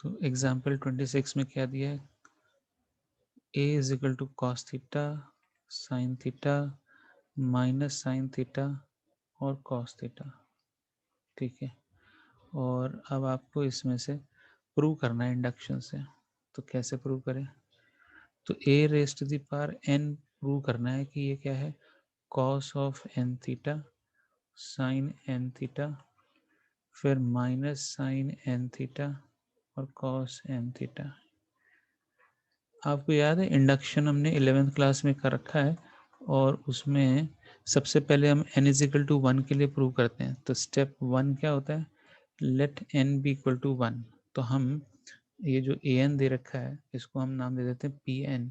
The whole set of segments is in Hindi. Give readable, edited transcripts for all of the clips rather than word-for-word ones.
तो एग्जाम्पल 26 में क्या दिया है, a is equal to cos theta sine theta minus sine theta और कॉस थीटा। ठीक है, और अब आपको इसमें से प्रूव करना है इंडक्शन से। तो कैसे प्रूव करें, तो a raise to the power n prove करना है कि ये क्या है, cos of n theta sine n theta फिर माइनस साइन n थीटा और cos n थीटा। आपको याद है इंडक्शन हमने 11th क्लास में कर रखा है, और उसमें सबसे पहले हम n इज इक्वल टू 1 के लिए प्रूव करते हैं। तो स्टेप 1 क्या होता है, let n be equal to 1। तो हम ये जो an दे रखा है इसको हम नाम दे देते हैं pn,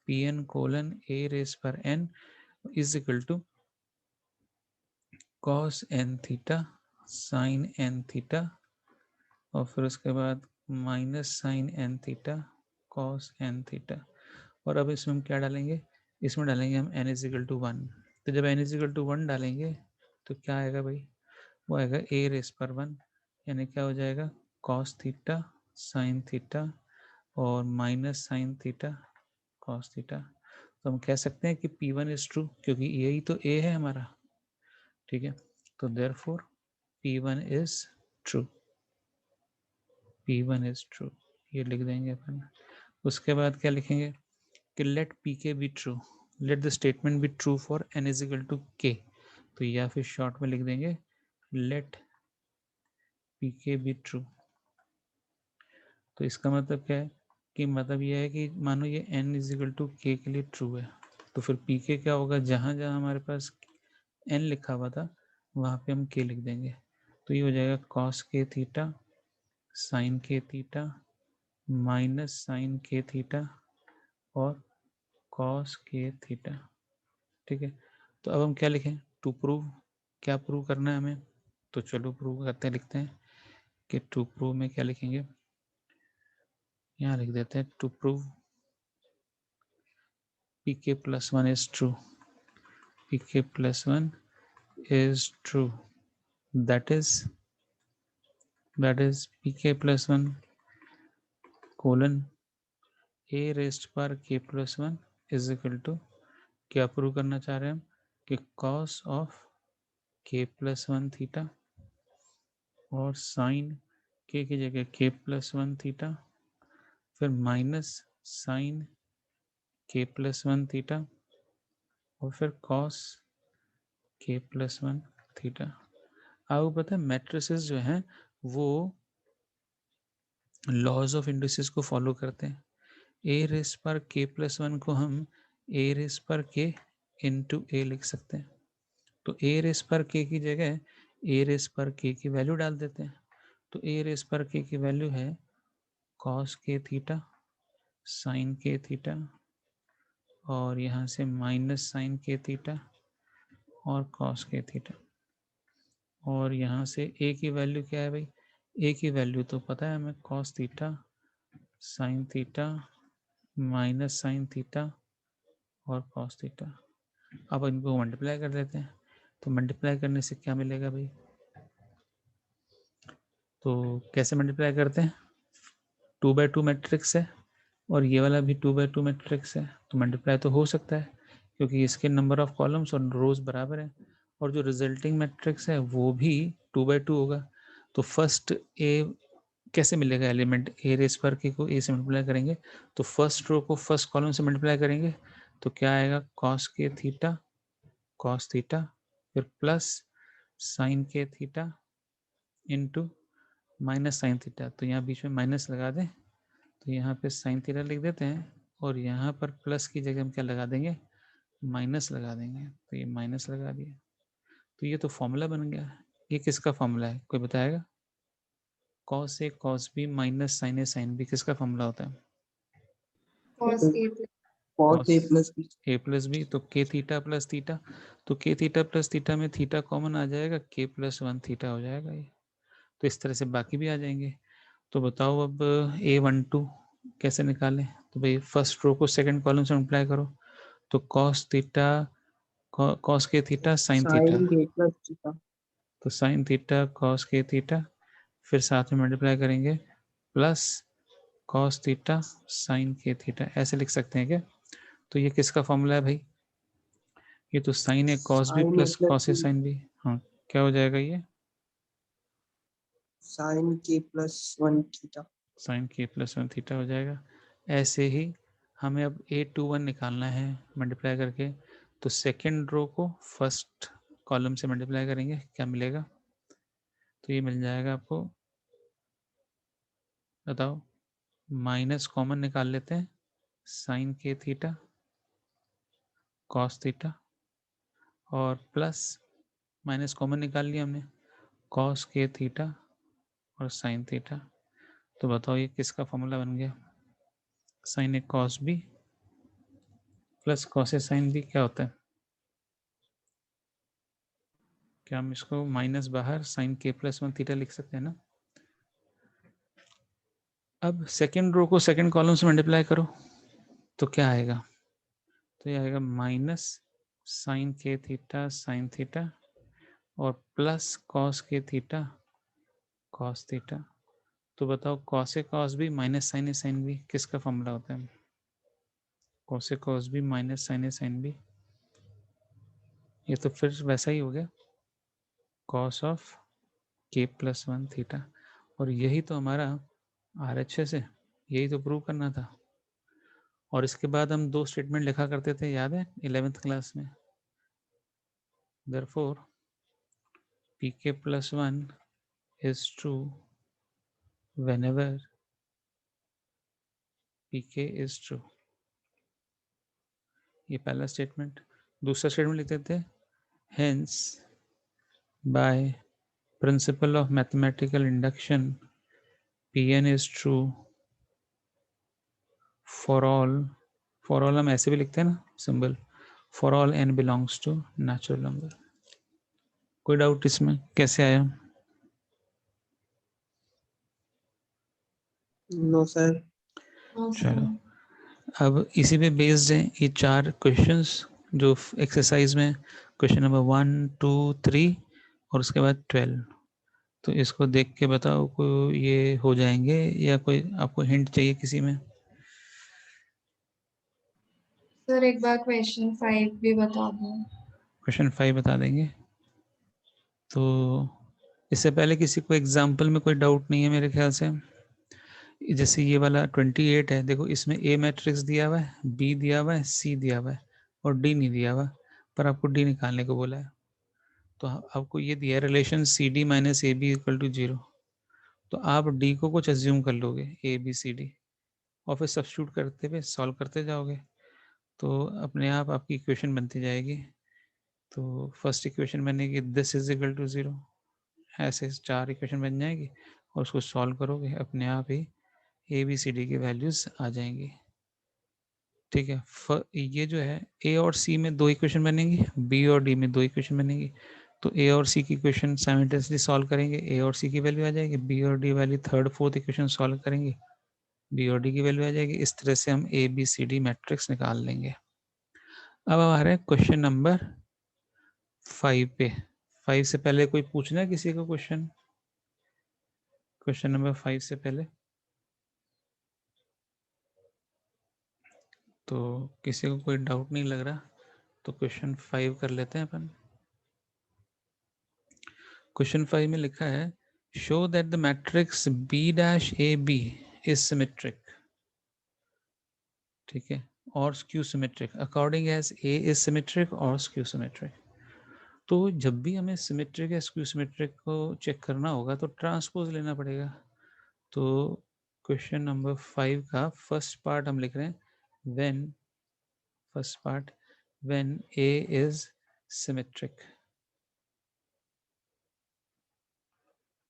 pn colon a raise पर n is equal to cos n theta sine n theta और फिर उसके बाद minus sine n theta cos n theta. और अब इसमें हम क्या डालेंगे, इसमें डालेंगे हम n इज इक्वल टू 1। तो जब n इज इक्वल टू 1 डालेंगे तो क्या आएगा भाई, वो आएगा a रेस पर 1, यानी क्या हो जाएगा cos थीटा साइन थीटा और minus sine theta cos theta. तो हम कह सकते हैं कि P1 इज ट्रू, क्योंकि यही तो a है हमारा। ठीक है, तो therefore P1 is true, P1 is true, ये लिख देंगे अपन। उसके बाद क्या लिखेंगे कि let pk be true, let the statement be true for n is equal to k। तो या फिर शॉर्ट में लिख देंगे लेट pk बी ट्रू। तो इसका मतलब क्या है कि मतलब यह है कि मानो ये n is equal to k के लिए ट्रू है, तो फिर pk क्या होगा, जहां जहां हमारे पास n लिखा हुआ था वहां पे हम k लिख देंगे। तो ये हो जाएगा cos k theta sine k theta minus sine k theta और cos k थीटा। ठीक है, तो अब हम क्या लिखें, टू प्रूव, क्या प्रूव करना है हमें, तो चलो प्रूव करते हैं, लिखते हैं कि टू प्रूव में क्या लिखेंगे, यहाँ लिख देते हैं to prove pk plus 1 is true, pk plus 1 is true, that is pk plus 1 colon a raised पर k plus 1 is equal to, क्या प्रूव करना चाह रहे हैं हम कि cos of k plus 1 theta और साइन k की जगह k plus 1 थीटा फिर minus sine k plus 1 theta और फिर cos k plus 1 थीटा। आपको पता है मैट्रिसेस जो हैं वो लॉज ऑफ इंडिसेस को फॉलो करते हैं। ए रेस पर k plus 1 को हम ए रेस पर k इंटू ए लिख सकते हैं। तो ए रेस पर k की जगह ए रेस पर k की वैल्यू डाल देते हैं। तो ए रेस पर k की वैल्यू है cos k theta sine k theta और यहाँ से माइनस साइन k थीटा और cos k थीटा। और यहाँ से a की वैल्यू क्या है भाई, a की वैल्यू तो पता है हमें cos theta sine theta minus sine theta और cos थीटा। अब इनको मल्टीप्लाई कर देते हैं, तो मल्टीप्लाई करने से क्या मिलेगा भाई, तो कैसे मल्टीप्लाई करते हैं, 2/2 मैट्रिक्स है और ये वाला भी 2/2 मैट्रिक्स है, तो मल्टीप्लाई तो हो सकता है क्योंकि इसके नंबर ऑफ कॉलम्स और रोज बराबर है, और जो रिजल्टिंग मैट्रिक्स है वो भी 2/2 होगा। तो फर्स्ट ए कैसे मिलेगा एलिमेंट, ए रेस पर के को ए से मल्टीप्लाई करेंगे तो फर्स्ट रो को फर्स्ट कॉलम से मल्टीप्लाई करेंगे तो क्या आएगा cos के थीटा cos थीटा फिर प्लस साइन के theta into minus sine theta. तो यहाँ बीच में माइनस लगा दें तो यहाँ पे साइन थीटा लिख देते हैं और यहाँ पर प्लस की जगह हम क्या लगा देंगे, माइनस लगा देंगे। तो ये माइनस लगा दिया, तो ये तो फॉर्मूला बन गया। ये किसका फॉर्मूला है, कोई बताएगा, cos a cos b minus sine a sine b किसका फॉर्मूला होता है, cos a cos a plus b. तो k थीटा प्लस थीटा, तो k थीटा प्लस थीटा में थीटा कॉमन आ जाएगा, k प्लस 1 थीटा हो जाएगा ये। तो इस तरह से बाकी भी आ जाएंगे। तो बताओ अब A12 कैसे निकालें, तो भाई फर्स्ट रो को सेकंड कॉलम से मल्टीप्लाई करो तो cos थीटा cos के थीटा साइन थीटा, तो साइन थीटा cos के थीटा फिर साथ में मल्टीप्लाई करेंगे प्लस कॉस थीटा साइन के थीटा, ऐसे लिख सकते हैं क्या? तो ये किसका फॉर्मूला है भाई? ये तो sign A cos B sign A plus plus cos A sine B. हाँ, क्या हो जाएगा ये? साइन के प्लस 1 थीटा। साइन के प्लस 1 थीटा हो जाएगा। ऐसे ही हमें अब A21 निकालना है मल्टीप्लाई करके, तो सेकेंड रो को फर्स्ट कॉलम से मल्टीप्लाई करेंगे, क्या मिलेगा? तो ये मिल जाएगा आपको, बताओ। माइनस कॉमन निकाल लेते हैं, साइन के थीटा कॉस थीटा, और प्लस माइनस कॉमन निकाल लिया हमने, कॉस के थीटा और साइन थीटा। तो बताओ ये किसका फॉर्मूला बन गया? Sign A cos B plus cos A sine B क्या होता है? क्या हम इसको माइनस बाहर साइन के प्लस 1 थीटा लिख सकते हैं ना? अब सेकेंड रो को सेकेंड कॉलम से मल्टीप्लाई करो तो क्या आएगा? तो ये आएगा माइनस साइन के थीटा साइन थीटा और प्लस कॉस के थीटा कॉस थीटा। तो बताओ cos A cos B minus sign A sine B किसका फॉर्मूला होता है? Cos A cos B minus sign A sine B, ये तो फिर वैसा ही हो गया, कॉस ऑफ के प्लस 1 थीटा। और यही तो हमारा RHS है, यही तो प्रूव करना था। और इसके बाद हम दो स्टेटमेंट लिखा करते थे, याद है 11th क्लास में? Therefore, pk plus 1 is true whenever pk is true। ये पहला स्टेटमेंट। दूसरा स्टेटमेंट लिखते थे, hence by principle of mathematical induction pn is true for all हम ऐसे भी लिखते हैं ना symbol, for all n belongs to natural number। कोई डाउट इसमें कैसे आया? No sir. चलो, अब इसी पे बेस्ड है ये चार क्वेश्चंस जो एक्सरसाइज में क्वेश्चन नंबर 1 2 3 और उसके बाद 12। तो इसको देख के बताओ को ये हो जाएंगे या कोई आपको हिंट चाहिए किसी में? सर एक बार क्वेश्चन 5 भी बता दो। क्वेश्चन 5 बता देंगे। तो इससे पहले किसी को एग्जाम्पल में कोई डाउट नहीं है मेरे ख्याल से? जैसे ये वाला 28 है, देखो इसमें ए मैट्रिक्स दिया हुआ है, बी दिया हुआ है, सी दिया हुआ है और डी नहीं दिया हुआ, पर आपको डी निकालने को बोला है। तो आपको ये दिया है relation c d minus a b equal to 0। तो आप डी को कुछ एज्यूम कर लोगे ए बी सी डी और फिर सब्स्टिट्यूट करते हुए सॉल्व करते जाओगे, तो अपने आप आपकी इक्वेशन बनती जाएगी। तो फर्स्ट इक्वेशन बनेगी दिस इज इक्वल टू 0, ऐसे चार इक्वेशन बन जाएगी और उसको सॉल्व करोगे अपने आप ही ए बी सी डी की वैल्यूज आ जाएंगी। ठीक है, ये जो है ए और सी में दो इक्वेशन बनेंगी, बी और डी में दो इक्वेशन बनेंगी। तो ए और सी की इक्वेशन साइमल्टेनियसली सॉल्व करेंगे, ए और सी की वैल्यू आ जाएगी, बी और d value third fourth equation solve करेंगे, बी और डी की वैल्यू आ जाएगी। इस तरह से हम a B c d matrix निकाल लेंगे। अब आ रहे हैं क्वेश्चन नंबर 5 पे। 5 से पहले कोई पूछना है किसी को क्वेश्चन? क्वेश्चन नंबर 5 से पहले तो किसी को कोई डाउट नहीं लग रहा, तो क्वेश्चन 5 कर लेते हैं अपन। क्वेश्चन 5 में लिखा है show that the matrix b dash a b is symmetric, ठीक है, और skew symmetric according as a is symmetric और स्क्यू सिमेट्रिक। तो जब भी हमें सिमेट्रिक या स्क्यू सिमेट्रिक को चेक करना होगा तो ट्रांसपोज लेना पड़ेगा। तो क्वेश्चन नंबर 5 का फर्स्ट पार्ट हम लिख रहे हैं when, first part when A is symmetric,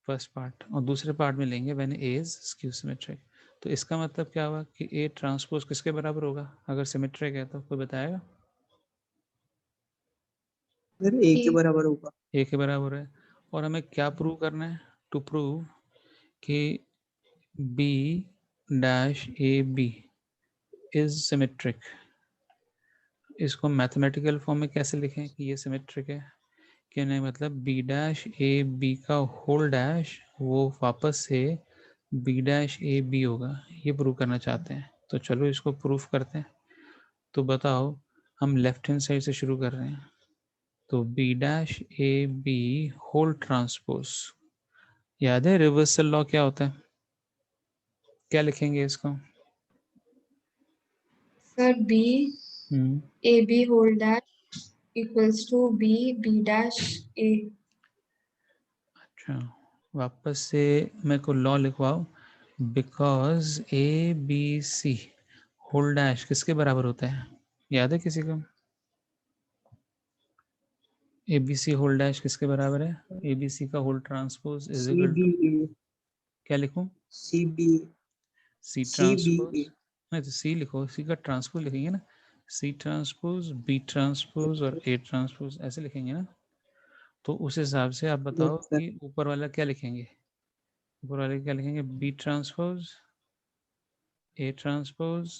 first part, और दूसरे पार्ट में लेंगे when A is skew symmetric. तो इसका मतलब क्या हुआ कि ए ट्रांसपोज किसके बराबर होगा अगर सिमेट्रिक है? तो कोई बताएगा? सर ए के बराबर होगा। ए के बराबर है। और हमें क्या प्रूव करना है? टू प्रूव कि b dash a b is symmetric. इसको मैथमेटिकल फॉर्म में कैसे लिखें कि ये सिमेट्रिक है कि नहीं? मतलब बी डैश ए बी का होल डैश वो वापस से बी डैश ए बी होगा, ये प्रूव करना चाहते हैं। तो चलो इसको प्रूफ करते हैं। तो बताओ, हम लेफ्ट हैंड साइड से शुरू कर रहे हैं। तो b dash a B whole transpose, याद है रिवर्सल लॉ क्या होता है? क्या लिखेंगे इसको? Sir B A B whole dash equals to B B dash A. अच्छा, वापस से मेरे को लॉ लिखवाओ। Because A B C whole dash किसके बराबर होता है, याद है किसी को? A B C whole dash किसके बराबर है? ए बी सी का whole transpose is C equal B to, A क्या लिखूं? C B C C B transpose, A नहीं तो सी लिखो, सी का ट्रांसपोज लिखेंगे ना, सी ट्रांसपोज बी ट्रांसपोज और ए ट्रांसपोज ऐसे लिखेंगे ना। तो उस हिसाब से आप बताओ यस सर। कि ऊपर वाला क्या लिखेंगे? ऊपर वाले क्या लिखेंगे? बी ट्रांसपोज, ए ट्रांसपोज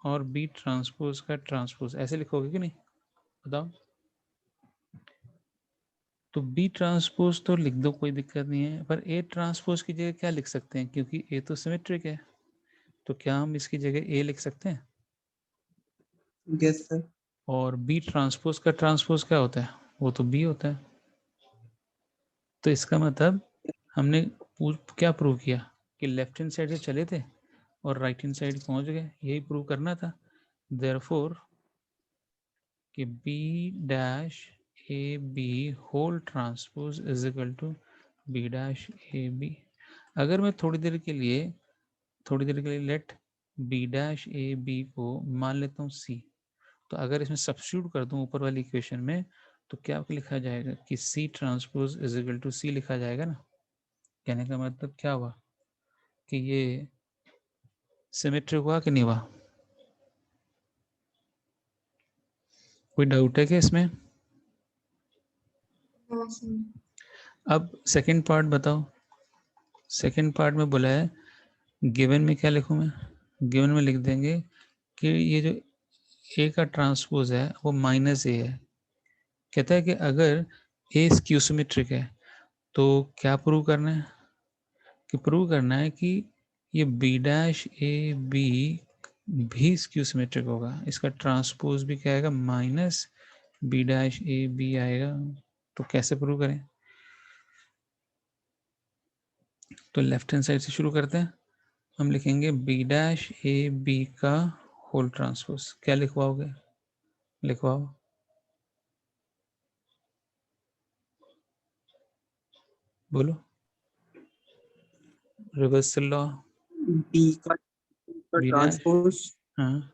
और बी ट्रांसपोज का ट्रांसपोज, ऐसे लिखोगे कि नहीं? बताओ। तो बी ट्रांसपोज तो लिख दो, कोई दिक्कत नहीं है, पर ए ट्रांसपोज की जगह क्या लिख सकते हैं? क्योंकि ए तो सिमेट्रिक है, तो क्या हम इसकी जगह ए लिख सकते हैं? Yes sir. और बी ट्रांसपोज का ट्रांसपोज क्या होता है? वो तो बी होता है। तो इसका मतलब हमने क्या प्रूव किया कि लेफ्ट हैंड साइड से चले थे और राइट हैंड साइड पहुंच गए, यही प्रूव करना था। देयरफॉर कि b dash a B whole transpose is equal to b dash a b. अगर मैं थोड़ी देर के लिए let b dash a b को मान लेता हूँ सी, तो अगर इसमें सब्स्टिट्यूट कर दूं ऊपर वाली इक्वेशन में, तो क्या लिखा जाएगा कि C transpose is equal to C लिखा जाएगा ना। कहने का मतलब क्या हुआ कि ये सिमेट्रिक हुआ कि नहीं हुआ? कोई डाउट है क्या इसमें? हाँ सर। अब सेकंड पार्ट बताओ। सेकंड पार्ट में बोला है, गिवन में क्या लिखूं मैं? गिवन में लिख देंगे कि ये जो ए का ट्रांसपोज है वो माइनस ए है। कहता है कि अगर ए स्क्यू सिमेट्रिक है तो क्या प्रूव करना है? कि प्रूव करना है कि ये बी डैश ए बी भी स्क्यू सिमेट्रिक होगा, इसका ट्रांसपोज भी क्या आएगा? Minus b dash a b आएगा। तो कैसे प्रूव करें? तो लेफ्ट हैंड साइड से शुरू करते हैं। हम लिखेंगे बी डैश ए बी का होल ट्रांसपोज। क्या लिखवाओगे? लिखवाओ। बोलो। Reversal law. बी का बी डैश, ट्रांसपोज हाँ,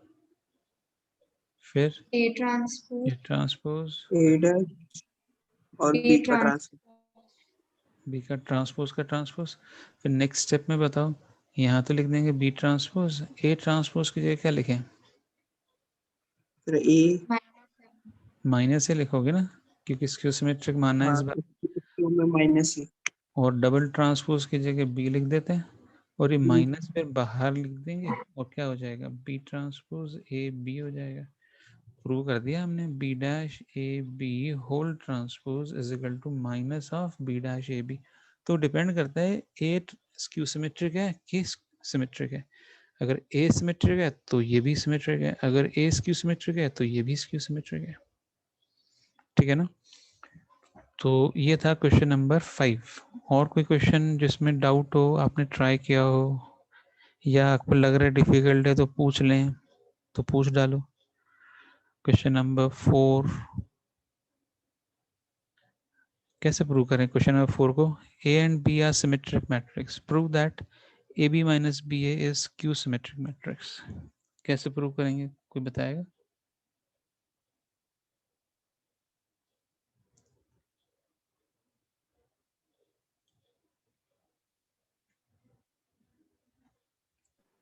फिर ए ये ट्रांसपोज ट्रांसपोज, ए डैश और ए बी का ट्रांस ट्रांसपोज बी का ट्रांसपोज का ट्रांसपोज। फिर नेक्स्ट स्टेप में बताओ, यहाँ तो लिख देंगे बी ट्रांसपोज, ए ट्रांसपोज की जगह क्या लिखें? फिर ए माइनस ए लिखोगे ना, क्योंकि स्क्यू सिमेट्रिक मानना है इस बार। इसको में माइनस ए। और डबल ट्रांसपोज की जगह बी लिख देते हैं, और ये माइनस फिर बाहर लिख देंगे, और क्या हो जाएगा? बी ट्रांसपोज ए बी हो जाएगा। प्रूव कर दिया हमने, b dash a B whole transpose is equal to minus of b dash a b. तो डिपेंड करता है ए स्क्यू सिमेट्रिक है कि सिमेट्रिक है। अगर ए सिमेट्रिक है तो ये भी सिमेट्रिक है, अगर ए स्क्यू सिमेट्रिक है तो ये भी स्क्यू सिमेट्रिक है। ठीक है ना? तो ये था क्वेश्चन नंबर 5। और कोई क्वेश्चन जिसमें डाउट हो, आपने ट्राई किया हो, या आपको लग रहा है डिफिकल्ट है तो पूछ लें, तो पूछ डालो। क्वेश्चन नंबर 4 कैसे प्रूव करें? क्वेश्चन नंबर 4 को, a and b are symmetric matrix, prove that a b minus b a is skew symmetric matrix. कैसे प्रूव करेंगे, कोई बताएगा?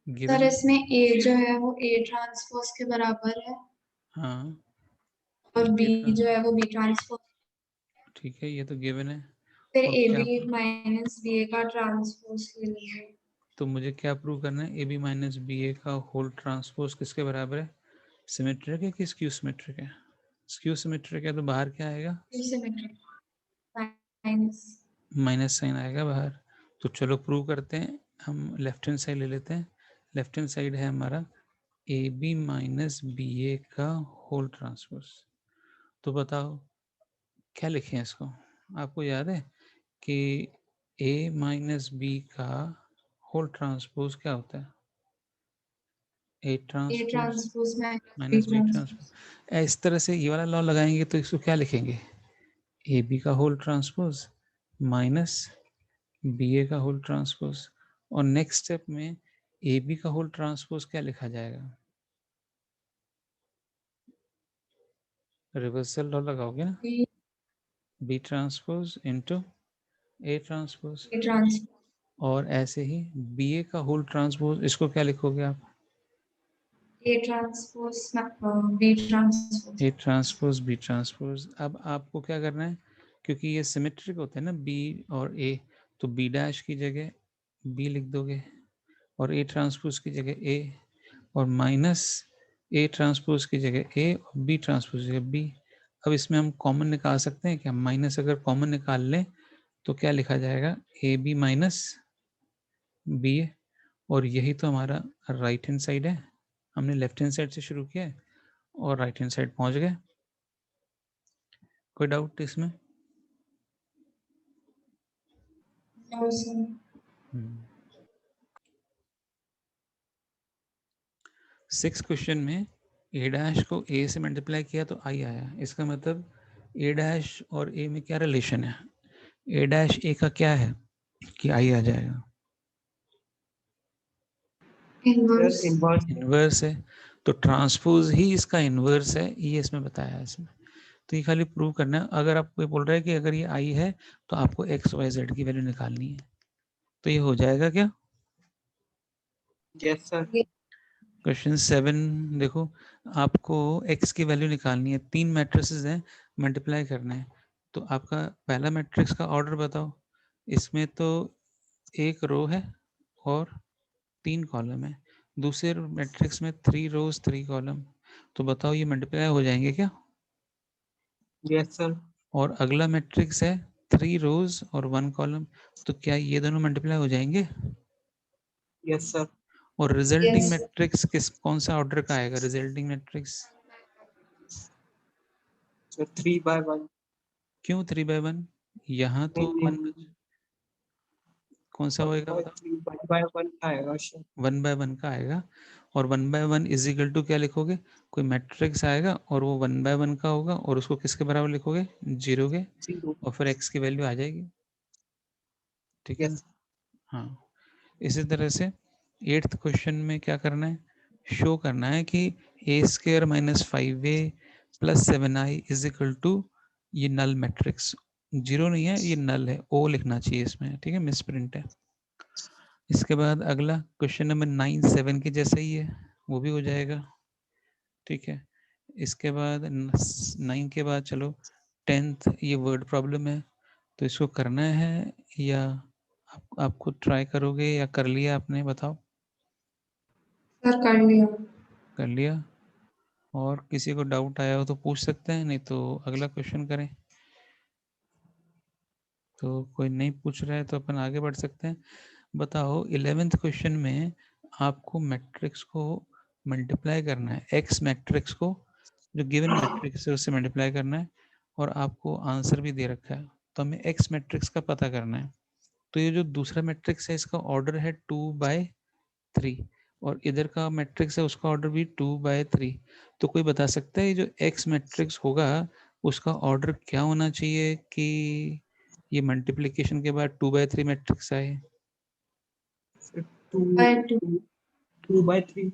Sir given. इसमें ए जो है वो ए ट्रांसपोज के बराबर है हाँ, और बी ये जो है वो बी ट्रांसपोज। ठीक है, ये तो गिवन है। फिर और ए क्या, बी माइनस बी ए का ट्रांसपोज ले लीजिए। तो मुझे क्या प्रूव करना है? A b minus b a का होल ट्रांसपोज किसके बराबर है? सिमेट्रिक है कि स्क्यू सिमेट्रिक है? स्क्यू सिमेट्रिक है तो बाहर क्या आएगा? Symmetric minus. माइनस साइन आएगा बाहर। तो चलो प्रूव करते हैं। हम लेफ्ट हैंड साइड ले लेते हैं। लेफ्ट हैंड साइड है हमारा ए बी माइनस बी ए का होल ट्रांसपोज। तो बताओ क्या लिखें इसको। आपको याद है कि ए माइनस बी का होल ट्रांसपोज क्या होता है? A transpose minus b transpose. इस तरह से ये वाला लॉ लगाएंगे तो इसको क्या लिखेंगे? ए बी का whole transpose minus b a का होल ट्रांसपोज। और नेक्स्ट स्टेप में ए बी का होल ट्रांसपोज क्या लिखा जाएगा? रिवर्सल लॉ लगाओगे ना, b transpose into a transpose. और ऐसे ही बी ए का होल ट्रांसपोज, इसको क्या लिखोगे आप? A transpose b transpose. A transpose b transpose. अब आपको क्या करना है, क्योंकि ये सिमेट्रिक होते हैं ना बी और ए, तो बी डैश की जगह बी लिख दोगे और ए ट्रांसपोज की जगह ए, और माइनस ए ट्रांसपोज की जगह ए और बी ट्रांसपोज की जगह बी। अब इसमें हम कॉमन निकाल सकते हैं क्या? माइनस अगर कॉमन निकाल लें तो क्या लिखा जाएगा? ए बी माइनस बी ए। और यही तो हमारा राइट हैंड साइड है। हमने लेफ्ट हैंड साइड से शुरू किया है और राइट हैंड साइड पहुंच गए। कोई डाउट इसमें? सिक्स क्वेश्चन में ए डैश को ए से मल्टीप्लाई किया तो आई आया। इसका मतलब ए डैश और ए में क्या रिलेशन है? ए डैश ए का क्या है कि आई आ जाएगा? इनवर्स है। तो ट्रांसपोज ही इसका इनवर्स है, ये इसमें बताया है इसमें। तो ये खाली प्रूव करना है। अगर आप कोई बोल रहा है कि अगर ये आई है तो आपको एक्स वाई जेड की वैल्यू निकालनी है, तो ये हो जाएगा क्या? Yes sir. क्वेश्चन 7 देखो, आपको x की वैल्यू निकालनी है। 3 मैट्रिसेस हैं, मल्टीप्लाई करना है। तो आपका पहला मैट्रिक्स का ऑर्डर बताओ। इसमें तो एक रो है और 3 कॉलम है। दूसरे मैट्रिक्स में 3 रोज 3 कॉलम। तो बताओ ये मल्टीप्लाई हो जाएंगे क्या? Yes sir. और अगला मैट्रिक्स है 3 रोज और 1 कॉलम। तो क्या ये दोनों मल्टीप्लाई हो जाएंगे? Yes sir. और रिजल्टिंग मैट्रिक्स कौन सा ऑर्डर का आएगा? Resulting matrix 3/1। क्यों 3/1? यहाँ तो 1 कौन सा होएगा? 1/1 आएगा सर। 1/1 का आएगा। और 1/1 इज इक्वल टू क्या लिखोगे? कोई मैट्रिक्स आएगा और वो 1/1 का होगा और उसको किसके बराबर लिखोगे? 0 के। 0। और फिर x की वैल्यू आ जाएगी। ठीक है ना? हाँ। इसी तरह से 8th क्वेश्चन में क्या करना है? शो करना है कि a² - 5a + 7i is equal to, ये नल मैट्रिक्स 0 नहीं है, ये नल है, ओ लिखना चाहिए इसमें। ठीक है, मिस प्रिंट है। इसके बाद अगला क्वेश्चन नंबर 9 7 के जैसा ही है, वो भी हो जाएगा। ठीक है। इसके बाद 9 के बाद चलो 10th, ये वर्ड प्रॉब्लम है, तो इसको करना है या आप खुद ट्राई करोगे या कर लिया आपने? बताओ। सर कर लिया। कर लिया। और किसी को डाउट आया हो तो पूछ सकते हैं, नहीं तो अगला क्वेश्चन करें। तो कोई नहीं पूछ रहा है तो अपन आगे बढ़ सकते हैं। बताओ 11th क्वेश्चन में आपको मैट्रिक्स को मल्टीप्लाई करना है, एक्स मैट्रिक्स को, जो गिवन मैट्रिक्स है उससे मल्टीप्लाई करना है, और आपको आंसर भी दे रखा है। तो हमें एक्स मैट्रिक्स का पता करना है। तो ये जो दूसरा मैट्रिक्स है इसका ऑर्डर है 2/3, और इधर का मैट्रिक्स है उसका ऑर्डर भी 2/3। तो कोई बता सकता है जो एक्स मैट्रिक्स होगा उसका ऑर्डर क्या होना चाहिए कि ये मल्टीप्लिकेशन के बाद 2/3 मैट्रिक्स आए? 2/3।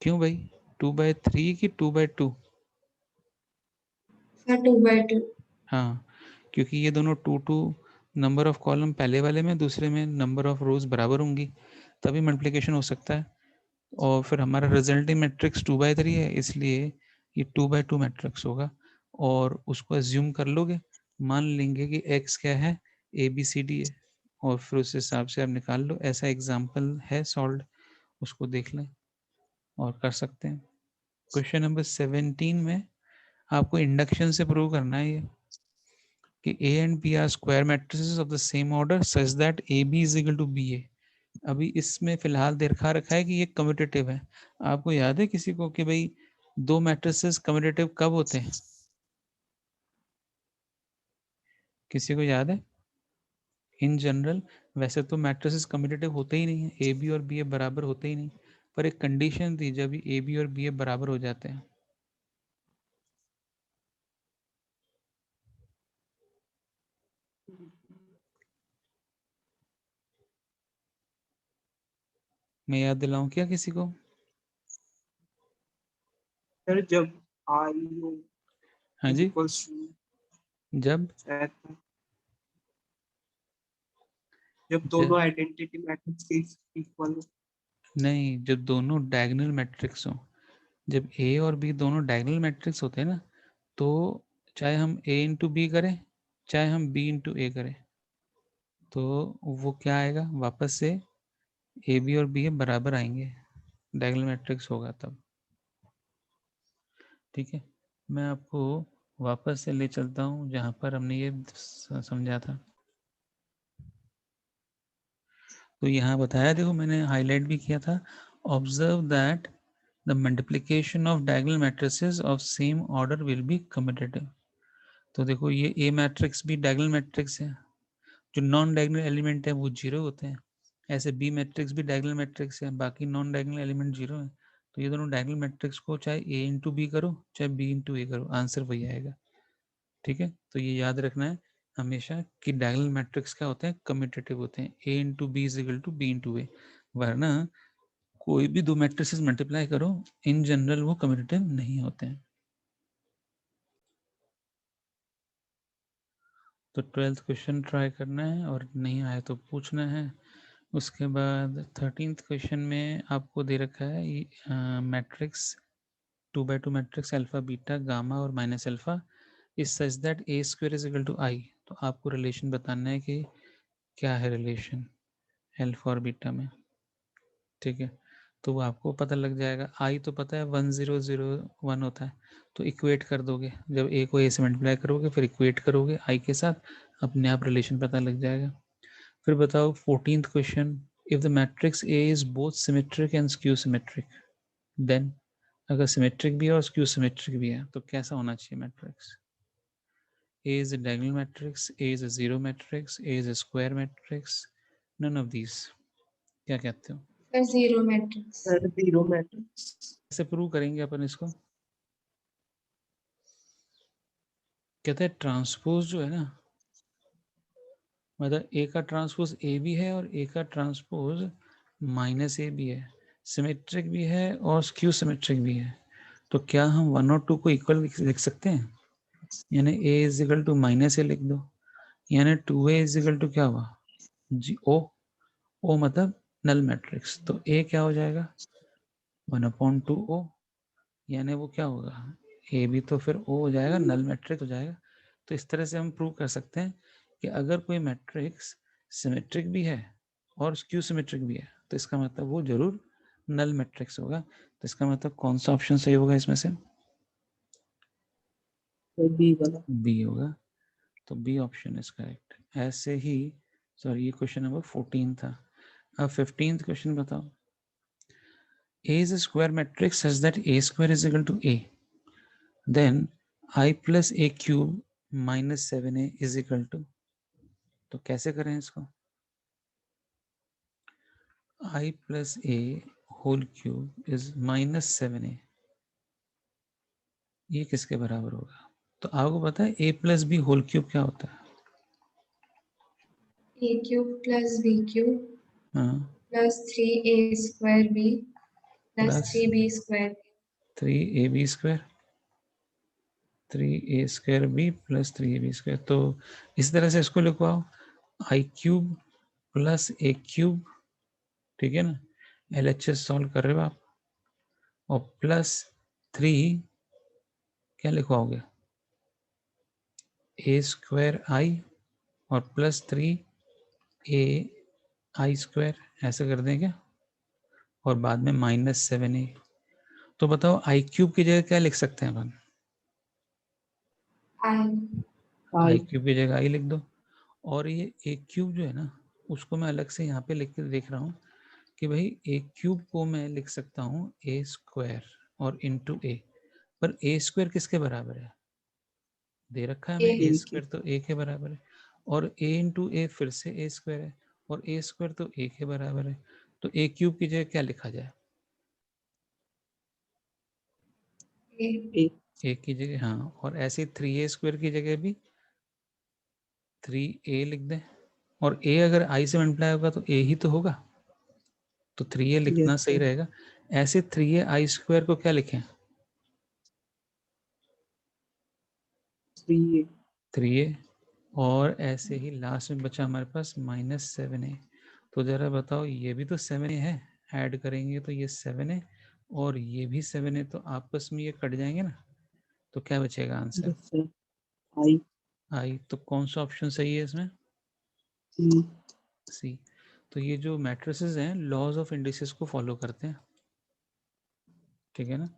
क्यों भाई 2/3 की 2/2? सर 2/2। हाँ, क्योंकि ये दोनों 2 नंबर ऑफ कॉलम पहले वाले में, दूसरे में नंबर ऑफ रोज बराबर होंगी, तभी मल्टीप्लिकेशन हो सकता है। और फिर हमारा रिजल्टिंग मैट्रिक्स 2/3 है, इसलिए ये 2/2 मैट्रिक्स होगा। और उसको एज्यूम कर लोगे, मान लेंगे कि x क्या है, ABCD है, और फिर उस हिसाब से आप निकाल लो। ऐसा एग्जाम्पल है सॉल्व, उसको देख लें और कर सकते हैं। क्वेश्चन नंबर 17 में आपको इंडक्शन से प्रूव करना है ये कि A and B are square matrices of the same order such that AB is equal to BA। अभी इसमें फिलहाल दिखा रखा है कि ये कम्यूटेटिव है। आपको याद है किसी को कि भाई दो मैट्रिसेस कम्यूटेटिव कब होते हैं? किसी को याद है? इन जनरल वैसे तो मैट्रिसेस कम्यूटेटिव होते ही नहीं है, ए बी और बी ए बराबर होते ही नहीं, पर एक कंडीशन थी जब ए बी और बी ए बराबर हो जाते हैं। मैं याद दिलाऊं क्या किसी को? सर जब आई हाँ जी, इक्वल्स टू जब दोनों आइडेंटिटी मैट्रिक्स के इक्वल हो। नहीं, जब दोनों डायगोनल मैट्रिक्स हो, जब ए और बी दोनों डायगोनल मैट्रिक्स होते हैं ना, तो चाहे हम ए इंटू बी करें चाहे हम बी इंटू ए करें, तो वो क्या आएगा वापस से, ए बी और बी ए बराबर आएंगे, डायगोनल मैट्रिक्स होगा तब। ठीक है, मैं आपको वापस से ले चलता हूँ जहाँ पर हमने ये समझा था। तो यहाँ बताया, देखो मैंने हाईलाइट भी किया था, observe that the multiplication of diagonal matrices of same order will be commutative. तो देखो ये ए मैट्रिक्स भी डायगोनल मैट्रिक्स है, जो नॉन डायगोनल एलिमेंट है वो जीरो होते हैं, ऐसे बी मैट्रिक्स भी डायगोनल मैट्रिक्स है, बाकी नॉन डायगोनल एलिमेंट जीरो है। तो ये दोनों डायगोनल मैट्रिक्स को चाहे ए इंटू बी करो चाहे बी इंटू ए करो, आंसर वही आएगा। ठीक है, तो ये याद रखना है हमेशा कि डायगोनल मैट्रिक्स क्या होते हैं, कम्यूटेटिव होते हैं, A into B is equal to B into A. वरना कोई भी दो मैट्रिसेस मल्टीप्लाई करो, इन जनरल वो कम्यूटेटिव नहीं होते हैं। तो 12th क्वेश्चन ट्राई करना है और नहीं आए तो पूछना है। उसके बाद 13th क्वेश्चन में आपको दे रखा है matrix 2x2 matrix alpha beta gamma और minus alpha is such that A square is equal to I. तो आपको रिलेशन बताना है कि क्या है रिलेशन अल्फा और बीटा में। ठीक है, तो वो आपको पता लग जाएगा। आई तो पता है 1001 होता है, तो इक्वेट कर दोगे, जब ए को ए से मल्टीप्लाई करोगे फिर इक्वेट करोगे आई के साथ, अपने आप रिलेशन पता लग जाएगा। फिर बताओ 14th question, if the matrix a is both symmetric and skew symmetric, then अगर सिमेट्रिक भी है और स्क्यू सिमेट्रिक भी है तो कैसा होना चाहिए matrix? A is a diagonal matrix, A is a zero matrix, A is a square matrix, none of these। क्या कहते हो? Sir zero matrix. Sir zero matrix. कैसे प्रूव करेंगे अपन इसको? कहते हैं ट्रांसपोज जो है ना, मतलब ए का ट्रांसपोज ए भी है और ए का ट्रांसपोज माइनस ए भी है, सिमेट्रिक भी है और स्क्यू सिमेट्रिक भी है। तो क्या हम 1 और 2 को इक्वल लिख सकते हैं? यानी ए इज इक्वल टू माइनस ए लिख दो, यानी 2a इज इक्वल टू क्या हुआ, जी ओ मतलब नल मैट्रिक्स, तो ए क्या हो जाएगा 1/2o, यानी वो क्या होगा, ए भी तो फिर ओ हो जाएगा, नल मैट्रिक्स हो जाएगा। तो इस तरह से हम प्रूव कर सकते हैं कि अगर कोई मैट्रिक्स सिमेट्रिक भी है और स्क्यू सिमेट्रिक भी है तो इसका मतलब वो जरूर नल मैट्रिक्स होगा। तो इसका मतलब कौन सा ऑप्शन सही होगा इसमें से? बी वाला। बी होगा, तो बी ऑप्शन इज करेक्ट। ऐसे ही, सॉरी ये क्वेश्चन नंबर 14 था। अब 15th क्वेश्चन बताओ, A is a square matrix such that A square is equal to A, then I plus A cube minus 7A is equal to, तो कैसे करें इसको? I plus A whole cube is minus 7A, ये किसके बराबर होगा? तो आपको पता है A plus B whole cube क्या होता है? A cube plus b cube हाँ, plus 3a square b plus plus 3b square 3ab square 3a square b plus 3ab square. तो इस तरह से इसको लिखवाओ, I cube plus a cube, ठीक है ना, LHS सॉल्व कर रहे हो आप, और प्लस 3 क्या लिखवाओगे, ए स्क्वायर आई और प्लस 3 ए आई स्क्वायर, ऐसे कर दें क्या, और बाद में माइनस 7a। तो बताओ आई क्यूब की जगह क्या लिख सकते हैं अपन? आई क्यूब की जगह आई लिख दो, और ये ए क्यूब जो है ना उसको मैं अलग से यहाँ पे लिख के देख रहा हूँ, कि भाई ए क्यूब को मैं लिख सकता हूँ ए स्क्वायर और इंटू ए, पर ए स्क्वायर किसके बराबर है? दे रखा है हमें ए A. स्क्वायर, तो ए के बराबर है, और ए इंटू ए फिर से ए स्क्वायर है, और ए स्क्वायर तो ए के बराबर है, तो ए क्यूब की जगह क्या लिखा जाए? A. ए की जगह, हाँ, और ऐसे 3a स्क्वायर की जगह भी 3a लिख दें, और a अगर i से मल्टीप्लाई होगा तो a ही तो होगा, तो 3a लिखना Yes, सही sir. रहेगा। ऐसे 3a i स्क्वायर को क्या लिखें? 3A. 3a, और ऐसे ही लास्ट में बचा हमारे पास -7a। तो जरा बताओ, ये भी तो 7a है, ऐड करेंगे तो ये 7a और ये भी 7a, तो आपस में ये कट जाएंगे ना, तो क्या बचेगा आंसर? Yes, sir. I. आई। तो कौन सा ऑप्शन सही है इसमें? C. सी। तो ये जो मैट्रिसेस हैं लॉज ऑफ इंडिसेस को फॉलो करते हैं, ठीक है ना।